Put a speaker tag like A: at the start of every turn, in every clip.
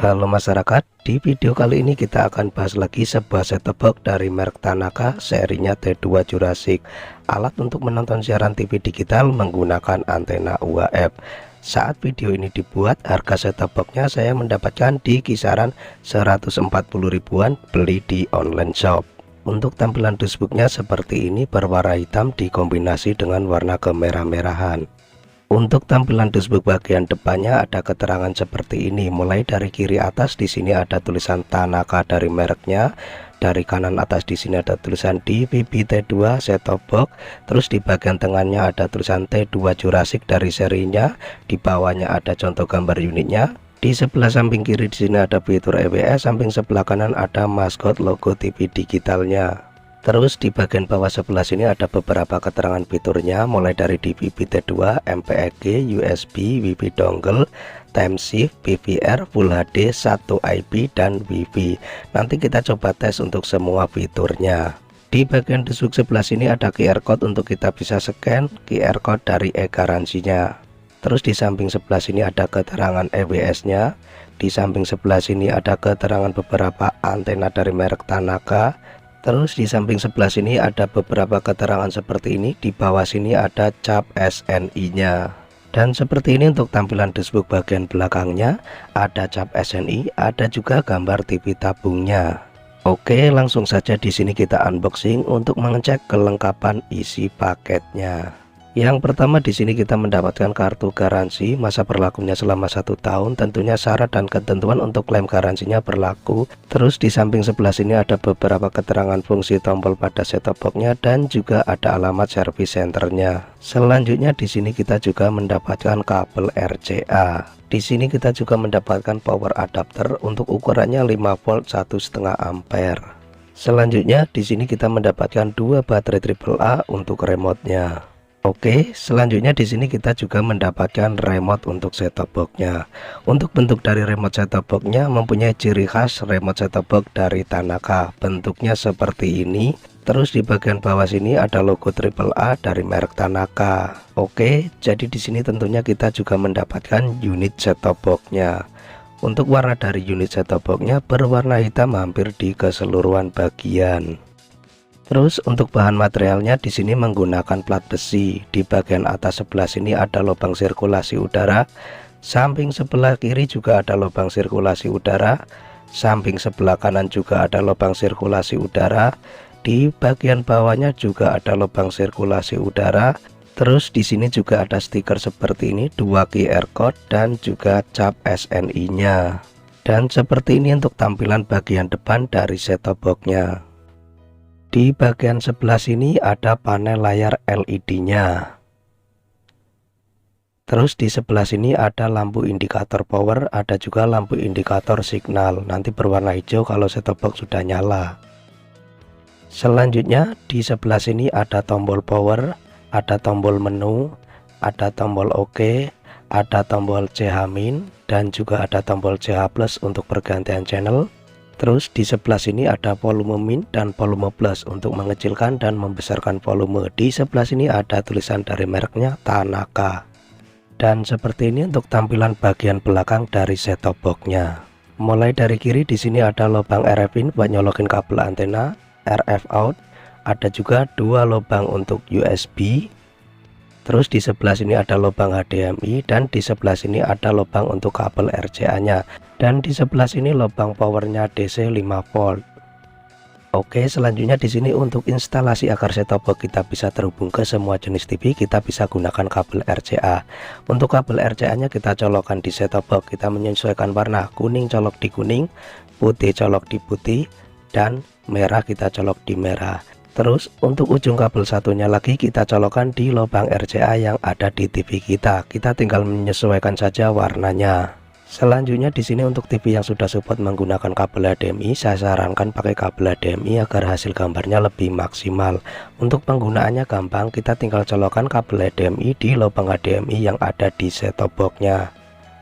A: Halo masyarakat, di video kali ini kita akan bahas lagi sebuah set-top box dari merek Tanaka, serinya T2 Jurassic, alat untuk menonton siaran TV digital menggunakan antena UHF. Saat video ini dibuat, harga set-top boxnya saya mendapatkan di kisaran 140 ribuan beli di online shop. Untuk tampilan dashboardnya seperti ini, berwarna hitam dikombinasi dengan warna kemerah-merahan. Untuk tampilan dashboard bagian depannya ada keterangan seperti ini. Mulai dari kiri atas di sini ada tulisan Tanaka dari mereknya. Dari kanan atas di sini ada tulisan DVB T2 set-top box. Terus di bagian tengahnya ada tulisan T2 Jurassic dari serinya. Di bawahnya ada contoh gambar unitnya. Di sebelah samping kiri di sini ada fitur EWS, samping sebelah kanan ada maskot logo TV digitalnya. Terus di bagian bawah sebelah sini ada beberapa keterangan fiturnya, mulai dari DVB T2, MPEG, USB, WiFi dongle, time shift, PVR, Full HD, 1 IP, dan WiFi. Nanti kita coba tes untuk semua fiturnya. Di bagian dashboard sebelah sini ada QR code untuk kita bisa scan QR code dari e-garansinya. Terus di samping sebelah sini ada keterangan EWS-nya. Di samping sebelah sini ada keterangan beberapa antena dari merek Tanaka. Terus di samping sebelah sini ada beberapa keterangan seperti ini. Di bawah sini ada cap SNI-nya. Dan seperti ini untuk tampilan dashboard bagian belakangnya. Ada cap SNI, ada juga gambar TV tabungnya. Oke, langsung saja di sini kita unboxing untuk mengecek kelengkapan isi paketnya. Yang pertama di sini kita mendapatkan kartu garansi, masa berlakunya selama 1 tahun, tentunya syarat dan ketentuan untuk klaim garansinya berlaku. Terus di samping sebelah sini ada beberapa keterangan fungsi tombol pada set-top box-nya dan juga ada alamat service centernya. Selanjutnya di sini kita juga mendapatkan kabel RCA. Di sini kita juga mendapatkan power adapter untuk ukurannya 5 volt 1,5 ampere. Selanjutnya di sini kita mendapatkan 2 baterai AAA untuk remote-nya. Oke, selanjutnya di sini kita juga mendapatkan remote untuk set-top box-nya. Untuk bentuk dari remote set-top box-nya mempunyai ciri khas remote set-top box dari Tanaka. Bentuknya seperti ini. Terus di bagian bawah sini ada logo AAA dari merek Tanaka. Oke, jadi di sini tentunya kita juga mendapatkan unit set-top box-nya. Untuk warna dari unit set-top box-nya berwarna hitam hampir di keseluruhan bagian. Terus untuk bahan materialnya di sini menggunakan plat besi. Di bagian atas sebelah sini ada lubang sirkulasi udara. Samping sebelah kiri juga ada lubang sirkulasi udara. Samping sebelah kanan juga ada lubang sirkulasi udara. Di bagian bawahnya juga ada lubang sirkulasi udara. Terus di sini juga ada stiker seperti ini, 2 QR code dan juga cap SNI-nya. Dan seperti ini untuk tampilan bagian depan dari set-top box-nya. Di bagian sebelah sini ada panel layar LED-nya. Terus di sebelah sini ada lampu indikator power, ada juga lampu indikator signal. Nanti berwarna hijau kalau set-top box sudah nyala. Selanjutnya di sebelah sini ada tombol power, ada tombol menu, ada tombol OK, ada tombol CH- dan juga ada tombol CH+ untuk pergantian channel. Terus di sebelah sini ada volume min dan volume plus untuk mengecilkan dan membesarkan volume. Di sebelah sini ada tulisan dari mereknya Tanaka. Dan seperti ini untuk tampilan bagian belakang dari set-top box-nya. Mulai dari kiri di sini ada lubang RF in buat nyolokin kabel antena, RF out, ada juga 2 lubang untuk USB. Terus di sebelah sini ada lubang HDMI dan di sebelah sini ada lubang untuk kabel RCA-nya. Dan di sebelah sini lubang powernya DC 5 volt. Oke, selanjutnya di sini untuk instalasi agar set-top box kita bisa terhubung ke semua jenis TV, kita bisa gunakan kabel RCA. Untuk kabel RCA-nya kita colokkan di set-top box, kita menyesuaikan warna, kuning colok di kuning, putih colok di putih, dan merah kita colok di merah. Terus untuk ujung kabel satunya lagi kita colokkan di lubang RCA yang ada di TV kita. Kita tinggal menyesuaikan saja warnanya. Selanjutnya di sini untuk TV yang sudah support menggunakan kabel HDMI, saya sarankan pakai kabel HDMI agar hasil gambarnya lebih maksimal. Untuk penggunaannya gampang, kita tinggal colokkan kabel HDMI di lubang HDMI yang ada di set-top box-nya.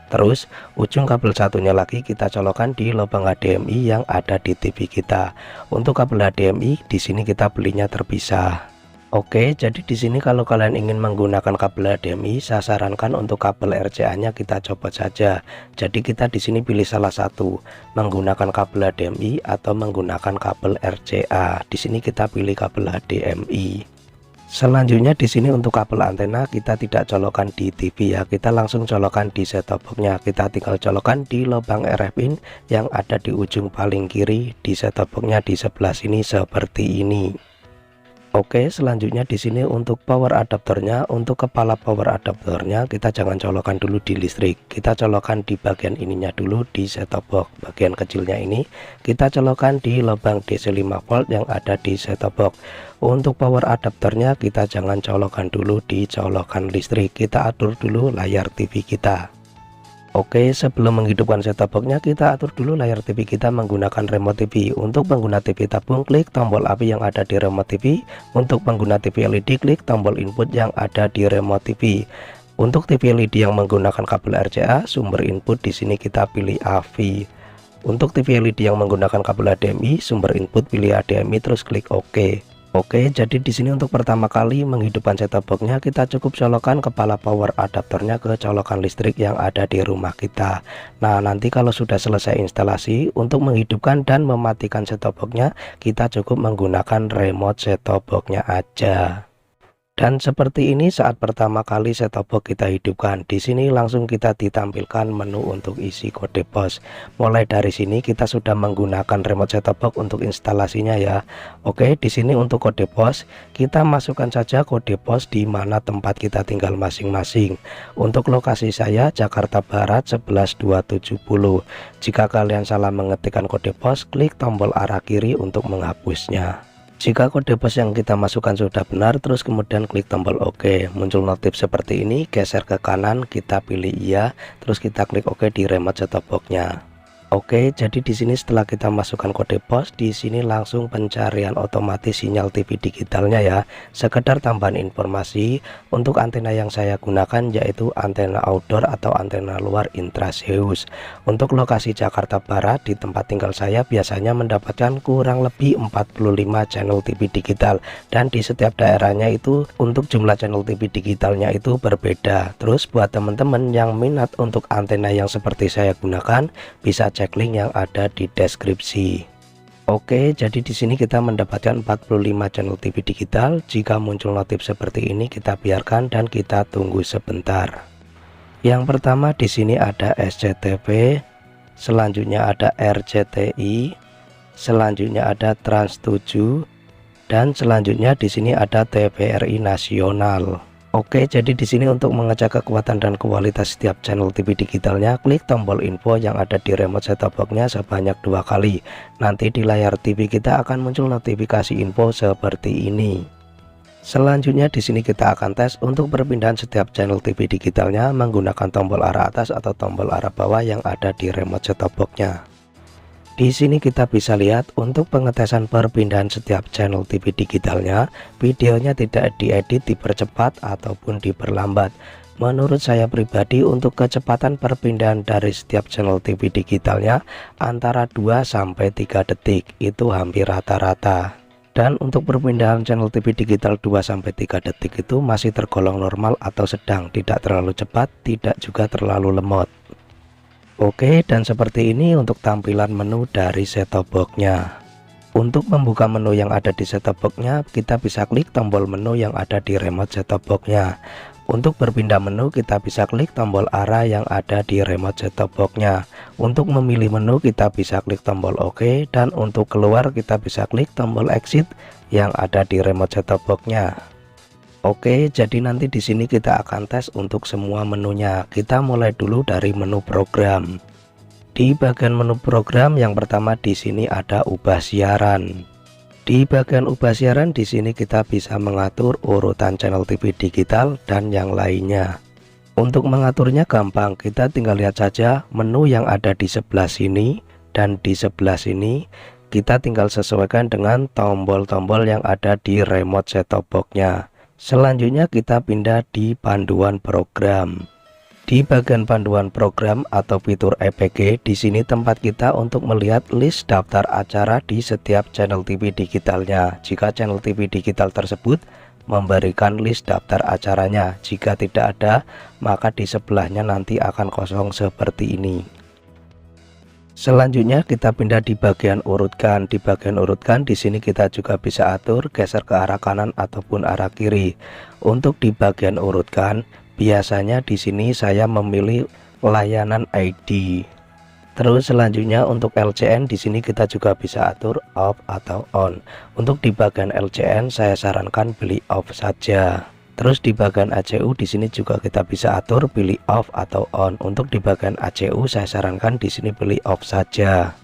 A: Terus ujung kabel satunya lagi kita colokkan di lubang HDMI yang ada di TV kita. Untuk kabel HDMI di sini kita belinya terpisah. Oke, jadi di sini kalau kalian ingin menggunakan kabel HDMI, saya sarankan untuk kabel RCA-nya kita copot saja. Jadi kita di sini pilih salah satu, menggunakan kabel HDMI atau menggunakan kabel RCA. Di sini kita pilih kabel HDMI. Selanjutnya di sini untuk kabel antena kita tidak colokkan di TV ya, kita langsung colokkan di set-top box-nya. Kita tinggal colokkan di lubang RF in yang ada di ujung paling kiri di set-top box-nya di sebelah sini seperti ini. Oke, selanjutnya di sini untuk power adaptornya, untuk kepala power adaptornya kita jangan colokkan dulu di listrik. Kita colokkan di bagian ininya dulu di set-top box. Bagian kecilnya ini kita colokkan di lubang DC 5 volt yang ada di set-top box. Untuk power adaptornya kita jangan colokkan dulu di colokan listrik. Kita atur dulu layar TV kita. Oke, sebelum menghidupkan set-top box-nya kita atur dulu layar TV kita menggunakan remote TV. Untuk pengguna TV tabung, klik tombol api yang ada di remote TV. Untuk pengguna TV LED, klik tombol input yang ada di remote TV. Untuk TV LED yang menggunakan kabel RCA, sumber input di sini kita pilih AV. Untuk TV LED yang menggunakan kabel HDMI, sumber input pilih HDMI terus klik OK. Oke, jadi di sini untuk pertama kali menghidupkan set-top box-nya kita cukup colokkan kepala power adaptornya ke colokan listrik yang ada di rumah kita. Nah, nanti kalau sudah selesai instalasi, untuk menghidupkan dan mematikan set-top box-nya kita cukup menggunakan remote set-top box-nya aja. Dan seperti ini saat pertama kali set-top box kita hidupkan. Di sini langsung kita ditampilkan menu untuk isi kode pos. Mulai dari sini kita sudah menggunakan remote set-top box untuk instalasinya ya. Oke, di sini untuk kode pos kita masukkan saja kode pos di mana tempat kita tinggal masing-masing. Untuk lokasi saya Jakarta Barat 11270. Jika kalian salah mengetikkan kode pos, klik tombol arah kiri untuk menghapusnya. Jika kode pos yang kita masukkan sudah benar, terus kemudian klik tombol OK. Muncul notif seperti ini, geser ke kanan, kita pilih iya, terus kita klik OK di remote set-top box-nya. Oke, jadi di sini setelah kita masukkan kode pos, di sini langsung pencarian otomatis sinyal TV digitalnya ya. Sekedar tambahan informasi, untuk antena yang saya gunakan yaitu antena outdoor atau antena luar Intrazeus. Untuk lokasi Jakarta Barat di tempat tinggal saya biasanya mendapatkan kurang lebih 45 channel TV digital, dan di setiap daerahnya itu untuk jumlah channel TV digitalnya itu berbeda. Terus buat teman-teman yang minat untuk antena yang seperti saya gunakan, bisa cek link yang ada di deskripsi. Oke, jadi di sini kita mendapatkan 45 channel TV digital. Jika muncul notif seperti ini kita biarkan dan kita tunggu sebentar. Yang pertama di sini ada SCTV, selanjutnya ada RCTI, selanjutnya ada Trans 7, dan selanjutnya di sini ada TVRI Nasional. Oke, jadi di sini untuk mengecek kekuatan dan kualitas setiap channel TV digitalnya, klik tombol info yang ada di remote set-top box-nya sebanyak 2 kali. Nanti di layar TV kita akan muncul notifikasi info seperti ini. Selanjutnya di sini kita akan tes untuk perpindahan setiap channel TV digitalnya menggunakan tombol arah atas atau tombol arah bawah yang ada di remote set-top box-nya. Di sini kita bisa lihat untuk pengetesan perpindahan setiap channel TV digitalnya, videonya tidak diedit, dipercepat ataupun diperlambat. Menurut saya pribadi untuk kecepatan perpindahan dari setiap channel TV digitalnya antara 2-3 detik, itu hampir rata-rata. Dan untuk perpindahan channel TV digital 2-3 detik itu masih tergolong normal atau sedang, tidak terlalu cepat, tidak juga terlalu lemot. Oke, dan seperti ini untuk tampilan menu dari set-top box-nya. Untuk membuka menu yang ada di set-top box-nya, kita bisa klik tombol menu yang ada di remote set-top box-nya. Untuk berpindah menu, kita bisa klik tombol arah yang ada di remote set-top box-nya. Untuk memilih menu, kita bisa klik tombol OK, dan untuk keluar kita bisa klik tombol exit yang ada di remote set-top box-nya. Oke, jadi nanti di sini kita akan tes untuk semua menunya. Kita mulai dulu dari menu program. Di bagian menu program yang pertama di sini ada ubah siaran. Di bagian ubah siaran di sini kita bisa mengatur urutan channel TV digital dan yang lainnya. Untuk mengaturnya gampang, kita tinggal lihat saja menu yang ada di sebelah sini dan di sebelah sini. Kita tinggal sesuaikan dengan tombol-tombol yang ada di remote set-top box-nya. Selanjutnya kita pindah di panduan program. Di bagian panduan program atau fitur EPG, di sini tempat kita untuk melihat list daftar acara di setiap channel TV digitalnya. Jika channel TV digital tersebut memberikan list daftar acaranya. Jika tidak ada, maka di sebelahnya nanti akan kosong seperti ini. Selanjutnya kita pindah di bagian urutkan. Di bagian urutkan di sini kita juga bisa atur geser ke arah kanan ataupun arah kiri. Untuk di bagian urutkan, biasanya di sini saya memilih layanan ID. Terus selanjutnya untuk LCN di sini kita juga bisa atur off atau on. Untuk di bagian LCN saya sarankan pilih off saja. Terus di bagian ACU di sini juga kita bisa atur pilih off atau on. Untuk di bagian ACU saya sarankan di sini pilih off saja.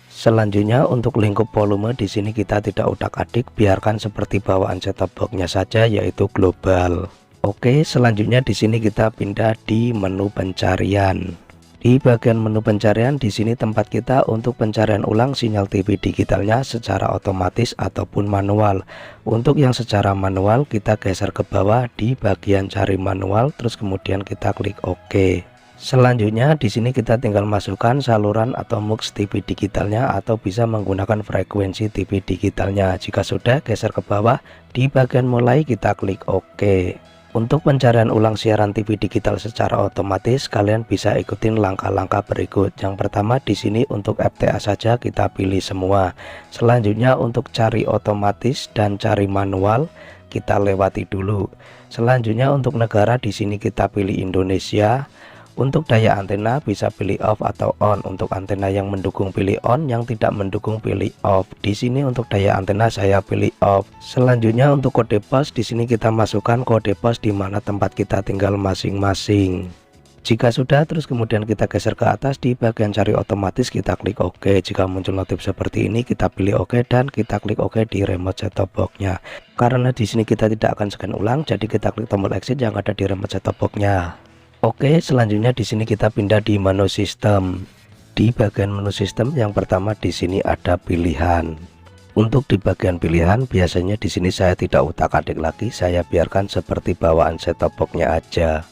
A: Selanjutnya untuk lingkup volume di sini kita tidak utak-atik, biarkan seperti bawaan set-top box-nya saja, yaitu global. Oke, selanjutnya di sini kita pindah di menu pencarian. Di bagian menu pencarian di sini tempat kita untuk pencarian ulang sinyal TV digitalnya secara otomatis ataupun manual. Untuk yang secara manual kita geser ke bawah di bagian cari manual, terus kemudian kita klik OK. Selanjutnya di sini kita tinggal masukkan saluran atau mux TV digitalnya atau bisa menggunakan frekuensi TV digitalnya. Jika sudah, geser ke bawah di bagian mulai kita klik OK. Untuk pencarian ulang siaran TV digital secara otomatis, kalian bisa ikutin langkah-langkah berikut. Yang pertama di sini untuk FTA saja kita pilih semua. Selanjutnya untuk cari otomatis dan cari manual kita lewati dulu. Selanjutnya untuk negara di sini kita pilih Indonesia. Untuk daya antena bisa pilih off atau on. Untuk antena yang mendukung pilih on, yang tidak mendukung pilih off. Di sini untuk daya antena saya pilih off. Selanjutnya untuk kode pos di sini kita masukkan kode pos di mana tempat kita tinggal masing-masing. Jika sudah, terus kemudian kita geser ke atas di bagian cari otomatis kita klik OK. Jika muncul notif seperti ini kita pilih OK dan kita klik OK di remote set-top box-nya. Karena di sini kita tidak akan scan ulang, jadi kita klik tombol exit yang ada di remote set-top box-nya. Oke, selanjutnya di sini kita pindah di menu sistem. Di bagian menu sistem yang pertama di sini ada pilihan. Untuk di bagian pilihan biasanya di sini saya tidak utak-atik lagi, saya biarkan seperti bawaan set-top box-nya aja.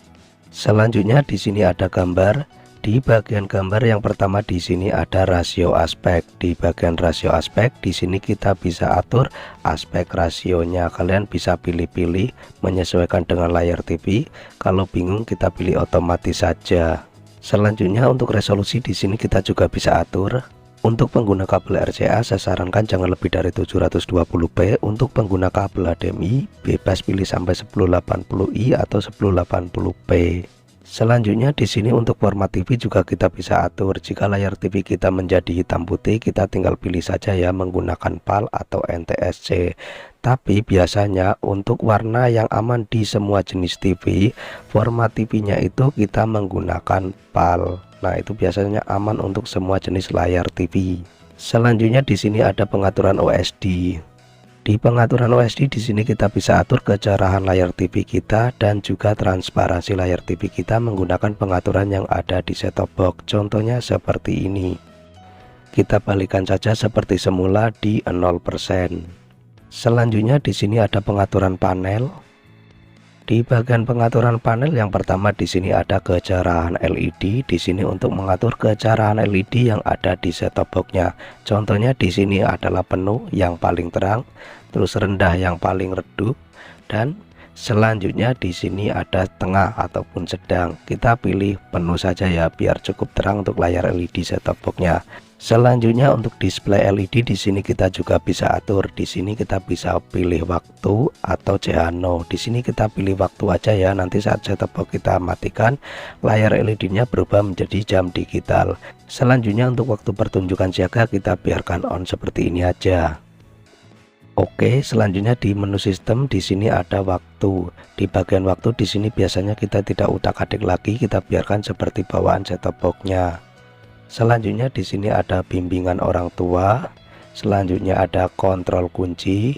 A: Selanjutnya di sini ada gambar. Di bagian gambar yang pertama di sini ada rasio aspek. Di bagian rasio aspek di sini kita bisa atur aspek rasionya. Kalian bisa pilih-pilih menyesuaikan dengan layar TV. Kalau bingung kita pilih otomatis saja. Selanjutnya untuk resolusi di sini kita juga bisa atur. Untuk pengguna kabel RCA saya sarankan jangan lebih dari 720p. Untuk pengguna kabel HDMI bebas pilih sampai 1080i atau 1080p. Selanjutnya di sini untuk format TV juga kita bisa atur. Jika layar TV kita menjadi hitam putih, kita tinggal pilih saja ya menggunakan PAL atau NTSC. Tapi biasanya untuk warna yang aman di semua jenis TV, format TV-nya itu kita menggunakan PAL. Nah, itu biasanya aman untuk semua jenis layar TV. Selanjutnya di sini ada pengaturan OSD. Di pengaturan OSD di sini kita bisa atur kecerahan layar TV kita dan juga transparansi layar TV kita menggunakan pengaturan yang ada di set-top box. Contohnya seperti ini. Kita balikan saja seperti semula di 0%. Selanjutnya di sini ada pengaturan panel. Di bagian pengaturan panel yang pertama di sini ada kecerahan LED. Di sini untuk mengatur kecerahan LED yang ada di set-top box-nya. Contohnya di sini adalah penuh yang paling terang, terus rendah yang paling redup, dan selanjutnya di sini ada tengah ataupun sedang. Kita pilih penuh saja ya biar cukup terang untuk layar LED set-top box-nya. Selanjutnya untuk display LED di sini kita juga bisa atur. Di sini kita bisa pilih waktu atau CH0. Di sini kita pilih waktu aja ya. Nanti saat set-top box kita matikan, layar LED-nya berubah menjadi jam digital. Selanjutnya untuk waktu pertunjukan siaga kita biarkan on seperti ini aja. Oke, selanjutnya di menu sistem di sini ada waktu. Di bagian waktu di sini biasanya kita tidak utak-atik lagi, kita biarkan seperti bawaan set-top box-nya. Selanjutnya di sini ada bimbingan orang tua. Selanjutnya ada kontrol kunci.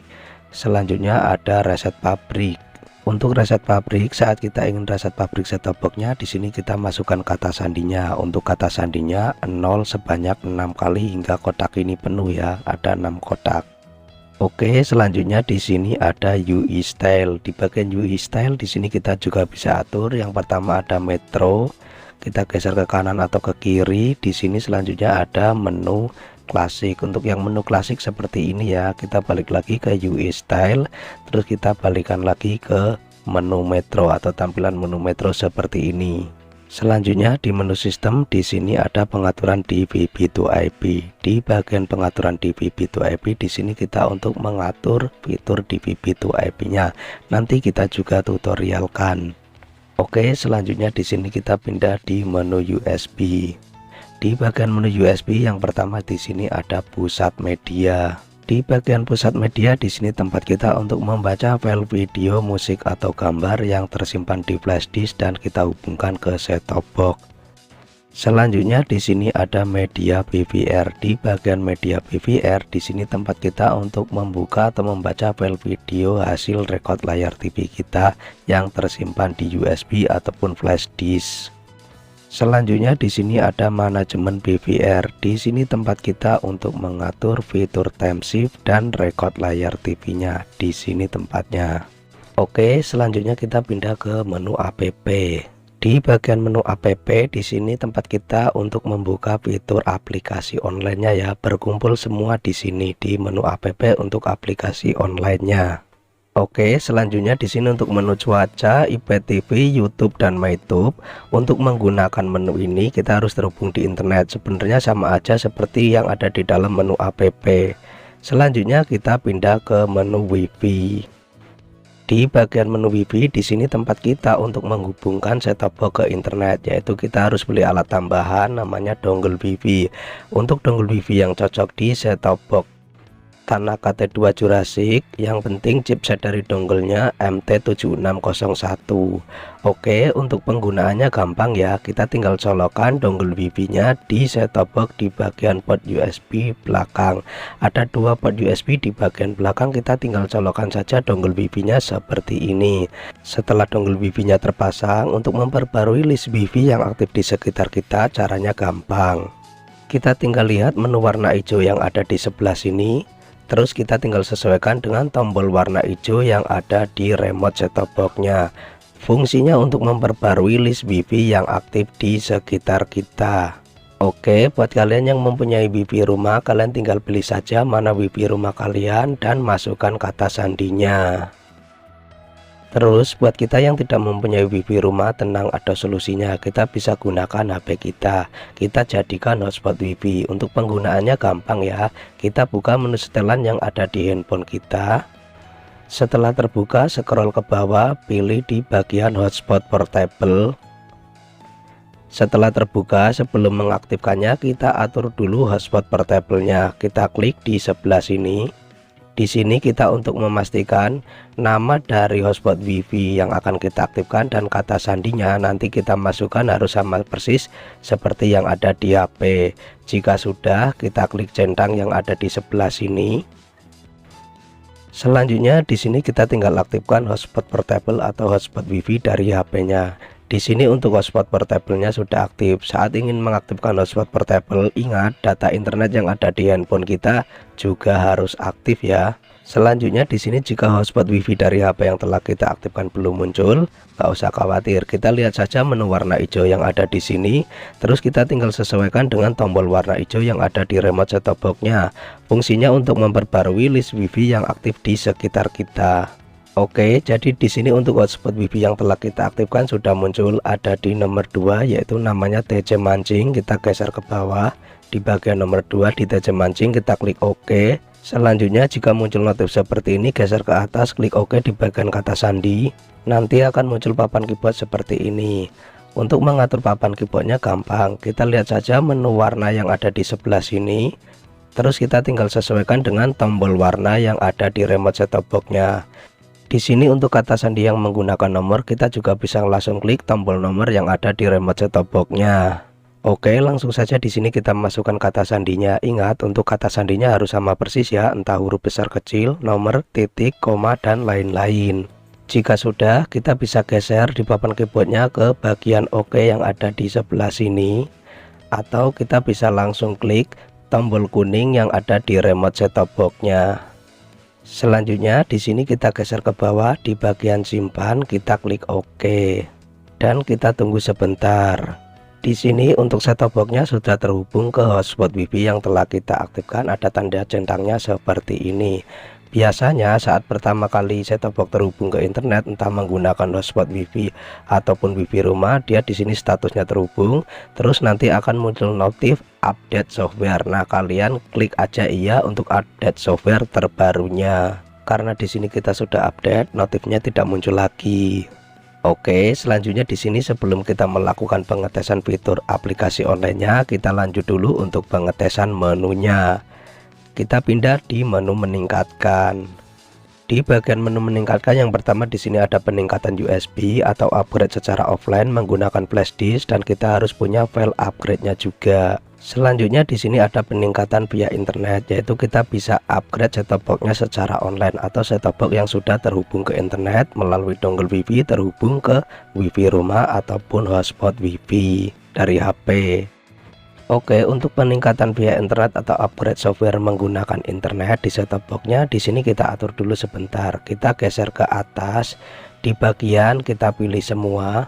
A: Selanjutnya ada reset pabrik. Untuk reset pabrik, saat kita ingin reset pabrik set-top box-nya, di sini kita masukkan kata sandinya. Untuk kata sandinya 0 sebanyak 6 kali hingga kotak ini penuh ya. Ada 6 kotak. Oke, selanjutnya di sini ada UI style. Di bagian UI style di sini kita juga bisa atur. Yang pertama ada metro. kita geser ke kanan atau ke kiri. Di sini selanjutnya ada menu klasik. Untuk yang menu klasik seperti ini ya, kita balik lagi ke UI Style, terus kita balikan lagi ke menu Metro atau tampilan menu Metro seperti ini. Selanjutnya di menu sistem, di sini ada pengaturan DVB-to-IP. Di bagian pengaturan DVB-to-IP di sini kita untuk mengatur fitur DVB-to-IP-nya. Nanti kita juga tutorialkan. Oke, selanjutnya di sini kita pindah di menu USB. Di bagian menu USB yang pertama di sini ada pusat media. Di bagian pusat media di sini tempat kita untuk membaca file video, musik atau gambar yang tersimpan di flash disk dan kita hubungkan ke set-top box. Selanjutnya di sini ada media BVR. Di bagian media BVR di sini tempat kita untuk membuka atau membaca file video hasil rekod layar TV kita yang tersimpan di USB ataupun flash disk. Selanjutnya di sini ada manajemen BVR. Di sini tempat kita untuk mengatur fitur time shift dan rekod layar TV-nya. Di sini tempatnya. Oke, selanjutnya kita pindah ke menu app. Di bagian menu app di sini tempat kita untuk membuka fitur aplikasi online-nya ya. Berkumpul semua di sini di menu app untuk aplikasi online-nya. Oke, selanjutnya di sini untuk menu cuaca, IPTV, YouTube dan MyTube. Untuk menggunakan menu ini kita harus terhubung di internet. Sebenarnya sama aja seperti yang ada di dalam menu app. Selanjutnya kita pindah ke menu WiFi. Di bagian menu WiFi di sini tempat kita untuk menghubungkan set-top box ke internet, yaitu kita harus beli alat tambahan namanya dongle WiFi. Untuk dongle WiFi yang cocok di set-top box Tanaka T2 Jurassic, yang penting chipset dari dongle-nya MT7601. Oke, untuk penggunaannya gampang ya, kita tinggal colokan dongle WiFi-nya di set-top box di bagian port USB belakang. Ada dua port USB di bagian belakang, kita tinggal colokan saja dongle WiFi-nya seperti ini. Setelah dongle WiFi-nya terpasang, untuk memperbarui list WiFi yang aktif di sekitar kita, caranya gampang. Kita tinggal lihat menu warna hijau yang ada di sebelah sini. Terus kita tinggal sesuaikan dengan tombol warna hijau yang ada di remote set-top box-nya. Fungsinya untuk memperbarui list WiFi yang aktif di sekitar kita. Oke, buat kalian yang mempunyai WiFi rumah, kalian tinggal pilih saja mana WiFi rumah kalian dan masukkan kata sandinya. Terus buat kita yang tidak mempunyai WiFi rumah, tenang, ada solusinya. Kita bisa gunakan HP kita. Kita jadikan hotspot WiFi. Untuk penggunaannya gampang ya. Kita buka menu setelan yang ada di handphone kita. Setelah terbuka, scroll ke bawah, pilih di bagian hotspot portable. Setelah terbuka, sebelum mengaktifkannya kita atur dulu hotspot portable-nya. Kita klik di sebelah sini. Di sini kita untuk memastikan nama dari hotspot WiFi yang akan kita aktifkan dan kata sandinya nanti kita masukkan harus sama persis seperti yang ada di HP. Jika sudah, kita klik centang yang ada di sebelah sini. Selanjutnya di sini kita tinggal aktifkan hotspot portable atau hotspot WiFi dari HP-nya. Di sini untuk hotspot portable-nya sudah aktif. Saat ingin mengaktifkan hotspot portable, ingat data internet yang ada di handphone kita juga harus aktif ya. Selanjutnya di sini jika hotspot WiFi dari HP yang telah kita aktifkan belum muncul, nggak usah khawatir. Kita lihat saja menu warna hijau yang ada di sini. Terus kita tinggal sesuaikan dengan tombol warna hijau yang ada di remote set-top box-nya. Fungsinya untuk memperbarui list WiFi yang aktif di sekitar kita. Oke, jadi di sini untuk hotspot WiFi yang telah kita aktifkan sudah muncul, ada di nomor 2 yaitu namanya TC Mancing. Kita geser ke bawah di bagian nomor 2 di TC Mancing, kita klik OK. Selanjutnya jika muncul notif seperti ini, geser ke atas, klik OK di bagian kata sandi. Nanti akan muncul papan keyboard seperti ini. Untuk mengatur papan keyboardnya gampang, kita lihat saja menu warna yang ada di sebelah sini. Terus kita tinggal sesuaikan dengan tombol warna yang ada di remote set-top box-nya. Di sini untuk kata sandi yang menggunakan nomor, kita juga bisa langsung klik tombol nomor yang ada di remote set-top box-nya. Oke, langsung saja di sini kita masukkan kata sandinya. Ingat untuk kata sandinya harus sama persis ya, entah huruf besar kecil, nomor, titik, koma dan lain-lain. Jika sudah, kita bisa geser di papan keyboardnya ke bagian OK yang ada di sebelah sini, atau kita bisa langsung klik tombol kuning yang ada di remote set-top box-nya. Selanjutnya di sini kita geser ke bawah di bagian simpan, kita klik OK dan kita tunggu sebentar. Di sini untuk set-top box-nya sudah terhubung ke hotspot WiFi yang telah kita aktifkan, ada tanda centangnya seperti ini. Biasanya saat pertama kali set-top box terhubung ke internet, entah menggunakan hotspot WiFi ataupun WiFi rumah, dia di sini statusnya terhubung, terus nanti akan muncul notif update software. Nah, kalian klik aja iya untuk update software terbarunya. Karena di sini kita sudah update, notifnya tidak muncul lagi. Oke, selanjutnya di sini sebelum kita melakukan pengetesan fitur aplikasi online-nya, kita lanjut dulu untuk pengetesan menunya. Kita pindah di menu meningkatkan. Di bagian menu meningkatkan yang pertama di sini ada peningkatan USB atau upgrade secara offline menggunakan flash disk, dan kita harus punya file upgrade-nya juga. Selanjutnya di sini ada peningkatan via internet, yaitu kita bisa upgrade set-top box-nya secara online atau set-top box yang sudah terhubung ke internet melalui dongle WiFi terhubung ke WiFi rumah ataupun hotspot WiFi dari HP. Oke, untuk peningkatan via internet atau upgrade software menggunakan internet di set-top box-nya, di sini kita atur dulu sebentar. Kita geser ke atas, di bagian kita pilih semua.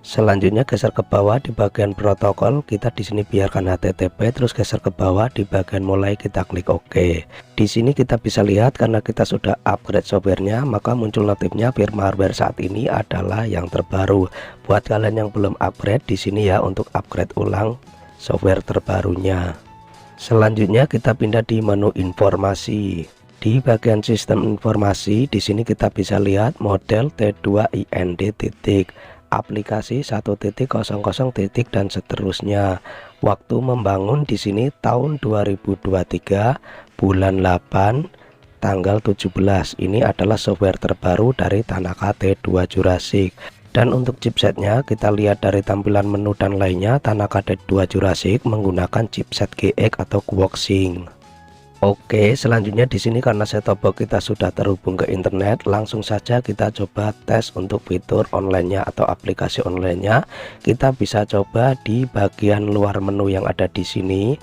A: Selanjutnya geser ke bawah di bagian protokol, kita di sini biarkan HTTP, terus geser ke bawah di bagian mulai kita klik OK. Di sini kita bisa lihat karena kita sudah upgrade softwarenya, maka muncul notifnya firmware saat ini adalah yang terbaru. Buat kalian yang belum upgrade, di sini ya untuk upgrade ulang software terbarunya. Selanjutnya kita pindah di menu informasi. Di bagian sistem informasi, di sini kita bisa lihat model T2IND titik, aplikasi 1.00 dan seterusnya. Waktu membangun di sini tahun 2023, bulan 8, tanggal 17. Ini adalah software terbaru dari Tanaka T2 Jurassic. Dan untuk chipsetnya kita lihat dari tampilan menu dan lainnya, Tanaka T2 Jurassic menggunakan chipset GX atau Quoxing. Oke, selanjutnya di sini karena set-top box kita sudah terhubung ke internet, langsung saja kita coba tes untuk fitur online-nya atau aplikasi online-nya. Kita bisa coba di bagian luar menu yang ada di sini,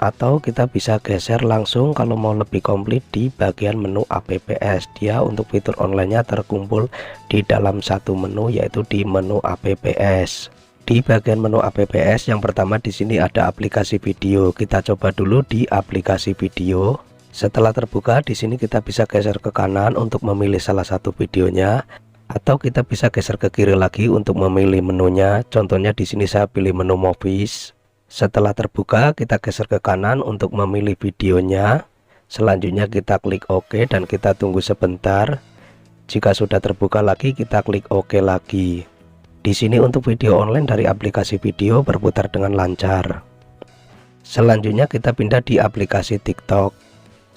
A: atau kita bisa geser langsung kalau mau lebih komplit di bagian menu apps. Dia untuk fitur online-nya terkumpul di dalam satu menu, yaitu di menu apps. Di bagian menu apps yang pertama di sini ada aplikasi video. Kita coba dulu di aplikasi video. Setelah terbuka di sini kita bisa geser ke kanan untuk memilih salah satu videonya, atau kita bisa geser ke kiri lagi untuk memilih menunya. Contohnya di sini saya pilih menu movies. Setelah terbuka kita geser ke kanan untuk memilih videonya. Selanjutnya kita klik OK dan kita tunggu sebentar. Jika sudah terbuka lagi kita klik OK lagi. Di sini untuk video online dari aplikasi video berputar dengan lancar. Selanjutnya kita pindah di aplikasi TikTok.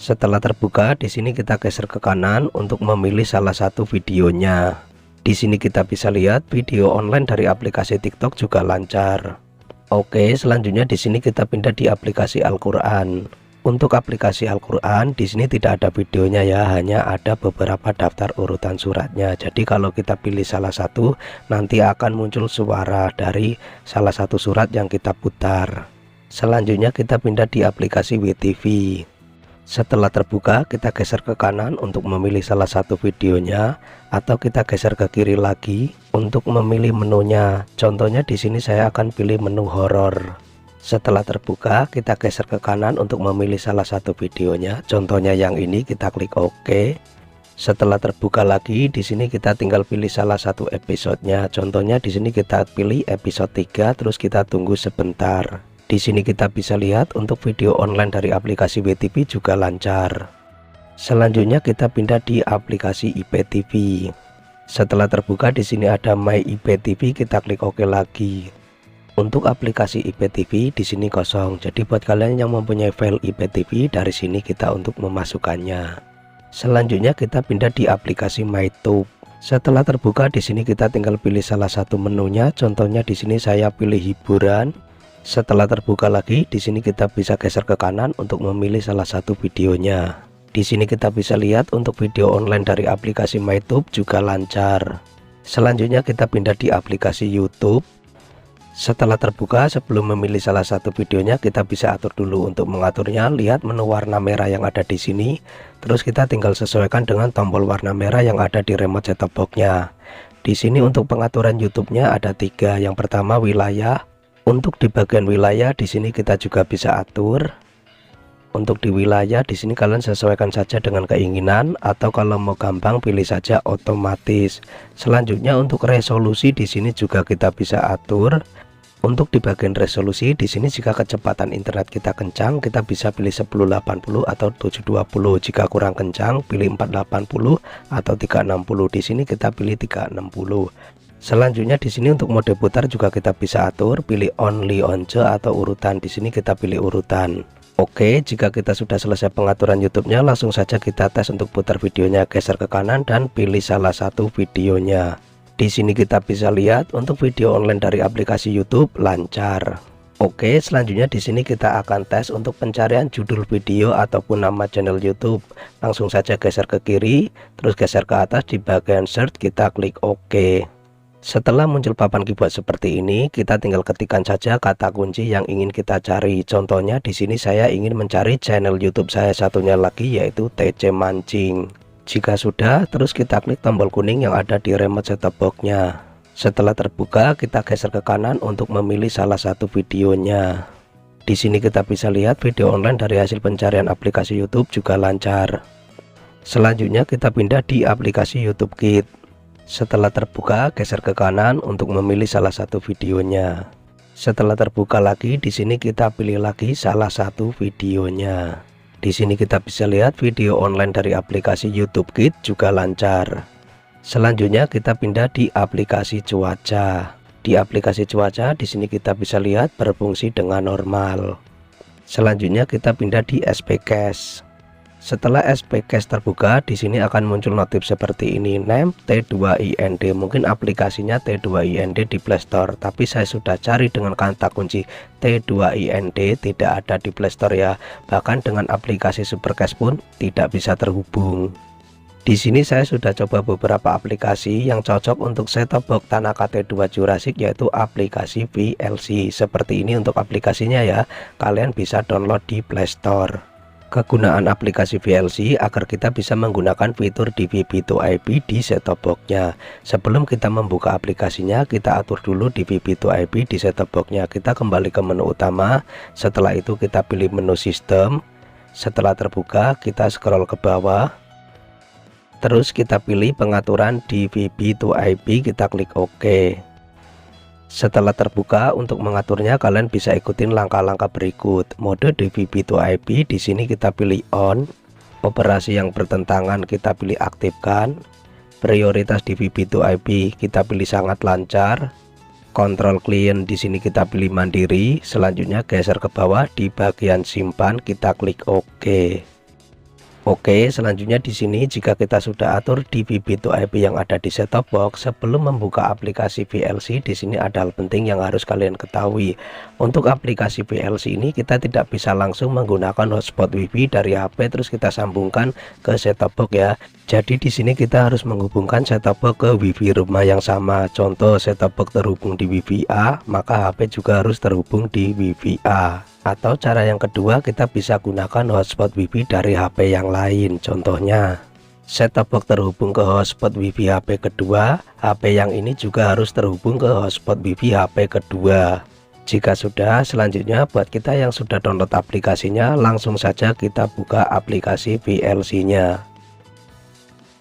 A: Setelah terbuka di sini kita geser ke kanan untuk memilih salah satu videonya. Di sini kita bisa lihat video online dari aplikasi TikTok juga lancar. Oke, selanjutnya di sini kita pindah di aplikasi Al-Qur'an. Untuk aplikasi Al-Qur'an di sini tidak ada videonya ya, hanya ada beberapa daftar urutan suratnya. Jadi kalau kita pilih salah satu, nanti akan muncul suara dari salah satu surat yang kita putar. Selanjutnya kita pindah di aplikasi WeTV. Setelah terbuka kita geser ke kanan untuk memilih salah satu videonya, atau kita geser ke kiri lagi untuk memilih menunya. Contohnya di sini saya akan pilih menu horor. Setelah terbuka kita geser ke kanan untuk memilih salah satu videonya. Contohnya yang ini, kita klik OK. Setelah terbuka lagi di sini kita tinggal pilih salah satu episodenya. Contohnya di sini kita pilih episode 3, terus kita tunggu sebentar. Di sini kita bisa lihat untuk video online dari aplikasi WeTV juga lancar. Selanjutnya kita pindah di aplikasi IPTV. Setelah terbuka di sini ada My IPTV, kita klik OK lagi. Untuk aplikasi IPTV di sini kosong. Jadi buat kalian yang mempunyai file IPTV, dari sini kita untuk memasukkannya. Selanjutnya kita pindah di aplikasi MyTube. Setelah terbuka di sini kita tinggal pilih salah satu menunya. Contohnya di sini saya pilih hiburan. Setelah terbuka lagi di sini kita bisa geser ke kanan untuk memilih salah satu videonya. Di sini kita bisa lihat untuk video online dari aplikasi MyTube juga lancar. Selanjutnya kita pindah di aplikasi YouTube. Setelah terbuka, sebelum memilih salah satu videonya kita bisa atur dulu untuk mengaturnya. Lihat menu warna merah yang ada di sini, terus kita tinggal sesuaikan dengan tombol warna merah yang ada di remote set-top box-nya. Di sini untuk pengaturan YouTube-nya ada 3. Yang pertama wilayah, Untuk di bagian wilayah di sini kita juga bisa atur. Untuk di wilayah di sini kalian sesuaikan saja dengan keinginan, atau kalau mau gampang pilih saja otomatis. Selanjutnya untuk resolusi di sini juga kita bisa atur. Untuk di bagian resolusi di sini jika kecepatan internet kita kencang kita bisa pilih 1080 atau 720. Jika kurang kencang pilih 480 atau 360. Di sini kita pilih 360. Selanjutnya di sini untuk mode putar juga kita bisa atur, pilih only once atau urutan. Di sini kita pilih urutan. Oke, jika kita sudah selesai pengaturan YouTube-nya, langsung saja kita tes untuk putar videonya. Geser ke kanan dan pilih salah satu videonya. Di sini kita bisa lihat untuk video online dari aplikasi YouTube lancar. Oke, selanjutnya di sini kita akan tes untuk pencarian judul video ataupun nama channel YouTube. Langsung saja geser ke kiri, terus geser ke atas di bagian search kita klik OK. Setelah muncul papan keyboard seperti ini, kita tinggal ketikkan saja kata kunci yang ingin kita cari. Contohnya di sini saya ingin mencari channel YouTube saya satunya lagi, yaitu TC Mancing. Jika sudah, terus kita klik tombol kuning yang ada di remote set-top box-nya. Setelah terbuka, kita geser ke kanan untuk memilih salah satu videonya. Di sini kita bisa lihat video online dari hasil pencarian aplikasi YouTube juga lancar. Selanjutnya kita pindah di aplikasi YouTube Kids. Setelah terbuka, geser ke kanan untuk memilih salah satu videonya. Setelah terbuka lagi, di sini kita pilih lagi salah satu videonya. Di sini kita bisa lihat video online dari aplikasi YouTube Kids juga lancar. Selanjutnya kita pindah di aplikasi cuaca. Di aplikasi cuaca di sini kita bisa lihat berfungsi dengan normal. Selanjutnya kita pindah di SPCast. Setelah SPCast terbuka, di sini akan muncul notif seperti ini, name T2IND. Mungkin aplikasinya T2IND di Play Store, tapi saya sudah cari dengan kata kunci T2IND, tidak ada di Play Store ya. Bahkan dengan aplikasi Supercast pun tidak bisa terhubung. Di sini saya sudah coba beberapa aplikasi yang cocok untuk set-top box Tanaka T2 Jurassic, yaitu aplikasi VLC. Seperti ini untuk aplikasinya ya, kalian bisa download di Play Store. Kegunaan aplikasi VLC agar kita bisa menggunakan fitur DVB-to-IP di set-top box-nya. Sebelum kita membuka aplikasinya, kita atur dulu DVB-to-IP di set-top box-nya. Kita kembali ke menu utama, setelah itu kita pilih menu sistem. Setelah terbuka, kita scroll ke bawah. Terus kita pilih pengaturan DVB-to-IP, kita klik OK. Setelah terbuka, untuk mengaturnya kalian bisa ikutin langkah-langkah berikut. Mode DVB-to-IP di sini kita pilih on. Operasi yang bertentangan kita pilih aktifkan. Prioritas DVB-to-IP kita pilih sangat lancar. Kontrol klien di sini kita pilih mandiri. Selanjutnya geser ke bawah di bagian simpan kita klik OK. Oke, selanjutnya di sini jika kita sudah atur DVB-to-IP yang ada di set-top box, sebelum membuka aplikasi VLC, di sini ada hal penting yang harus kalian ketahui. Untuk aplikasi VLC ini kita tidak bisa langsung menggunakan hotspot WiFi dari HP terus kita sambungkan ke set-top box ya. Jadi di sini kita harus menghubungkan set-top box ke WiFi rumah yang sama. Contoh set-top box terhubung di WiFi A, maka HP juga harus terhubung di WiFi A. Atau cara yang kedua, kita bisa gunakan hotspot WiFi dari HP yang lain. Contohnya, set-top box terhubung ke hotspot WiFi HP kedua, HP yang ini juga harus terhubung ke hotspot WiFi HP kedua. Jika sudah, selanjutnya buat kita yang sudah download aplikasinya, langsung saja kita buka aplikasi VLC-nya.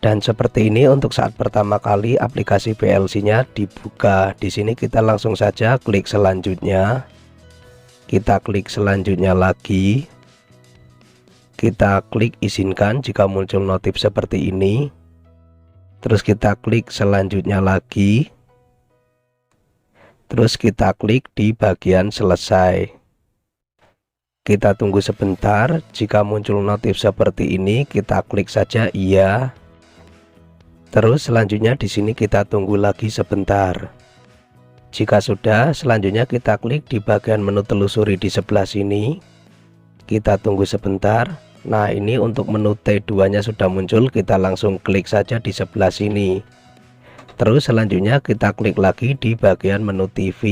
A: Dan seperti ini untuk saat pertama kali aplikasi VLC-nya dibuka. Di sini kita langsung saja klik selanjutnya. Kita klik selanjutnya lagi. Kita klik izinkan jika muncul notif seperti ini. Terus kita klik selanjutnya lagi. Terus kita klik di bagian selesai. Kita tunggu sebentar. Jika muncul notif seperti ini, kita klik saja iya. Terus selanjutnya di sini kita tunggu lagi sebentar. Jika sudah, selanjutnya kita klik di bagian menu telusuri di sebelah sini. Kita tunggu sebentar. Nah, ini untuk menu T2 nya sudah muncul, kita langsung klik saja di sebelah sini. Terus selanjutnya kita klik lagi di bagian menu TV.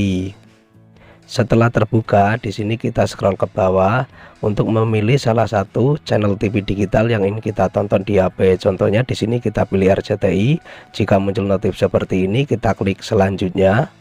A: Setelah terbuka, di sini kita scroll ke bawah untuk memilih salah satu channel TV digital yang ingin kita tonton di HP. Contohnya di sini kita pilih RCTI. Jika muncul notif seperti ini, kita klik selanjutnya.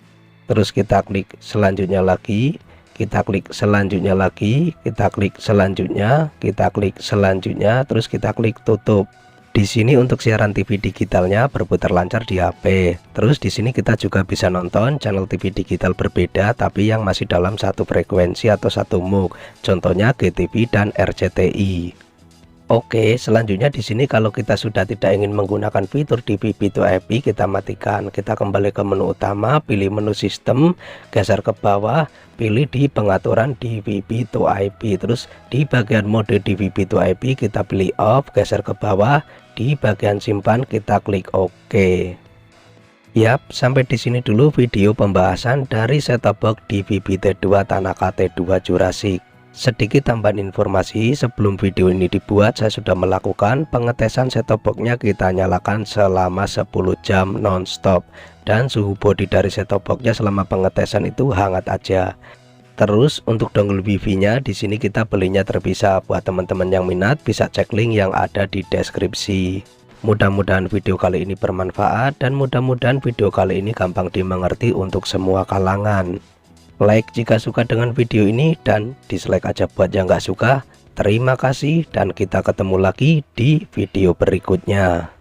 A: terus kita klik selanjutnya lagi, kita klik selanjutnya lagi, kita klik selanjutnya, kita klik selanjutnya, terus kita klik tutup. Di sini untuk siaran TV digitalnya berputar lancar di HP. Terus di sini kita juga bisa nonton channel TV digital berbeda tapi yang masih dalam satu frekuensi atau satu MUX. Contohnya GTV dan RCTI. Oke, selanjutnya di sini kalau kita sudah tidak ingin menggunakan fitur DVB-to-IP, kita matikan. Kita kembali ke menu utama, pilih menu sistem, geser ke bawah, pilih di pengaturan DVB-to-IP. Terus di bagian mode DVB-to-IP kita pilih off, geser ke bawah, di bagian simpan kita klik OK. Yap, sampai di sini dulu video pembahasan dari set-top box DVB T2 Tanaka T2 Jurassic. Sedikit tambahan informasi, sebelum video ini dibuat saya sudah melakukan pengetesan set-top box-nya, kita nyalakan selama 10 jam nonstop dan suhu bodi dari set-top box-nya selama pengetesan itu hangat aja. Terus untuk dongle wifi-nya di sini kita belinya terpisah. Buat teman-teman yang minat bisa cek link yang ada di deskripsi. Mudah-mudahan video kali ini bermanfaat dan mudah-mudahan video kali ini gampang dimengerti untuk semua kalangan. Like jika suka dengan video ini dan dislike aja buat yang nggak suka. Terima kasih dan kita ketemu lagi di video berikutnya.